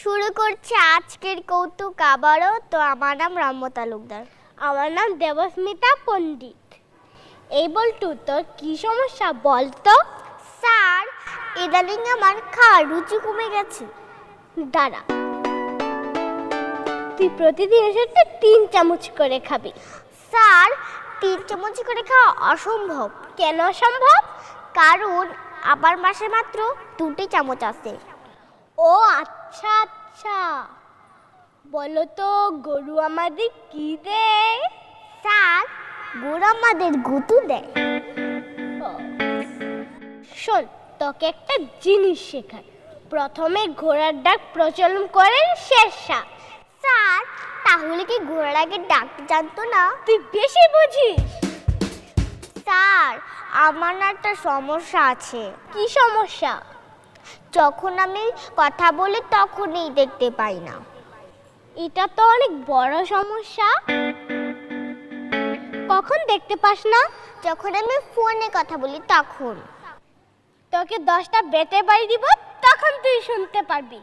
শুরু করছে আজকের কৌতুক আবারও। তো আমার নাম রম্য তালুকদার। আমার নাম দেবস্মিতা পণ্ডিত। এই বলটু, তোর কি সমস্যা বলতো? স্যার, ইদানিং আমার খাওয়ার রুচি কমে গেছে। দাঁড়া, তুই প্রতিদিন এসে 3 চামচ করে খাবি। স্যার, 3 চামচ করে খাওয়া অসম্ভব। কেন অসম্ভব? কারণ আমার মাসে মাত্র 2টি চামচ আছে। ও আচ্ছা আচ্ছা, বলো তো গরু আমাদের কি দেয়? স্যার, গরু আমাদের গুতু দেয়। শোন, তোকে একটা জিনিস শেখাই। প্রথমে ঘোড়ার ডাক প্রচলন করেন শেরশাহ। স্যার, তাহলে কি ঘোড়ার আগে ডাকতে জানতো না? তুই বেশি বুঝিস। স্যার, আমার না একটা সমস্যা আছে। কি সমস্যা? যখন আমি কথা বলি তখনই দেখতে পাই না। এটা তো অনেক বড় সমস্যা। কখন দেখতে পাস না? যখন আমি ফোনে কথা বলি তখন। তোকে 10টা বেতে বাড়ি দিব, তখন তুই শুনতে পারবি।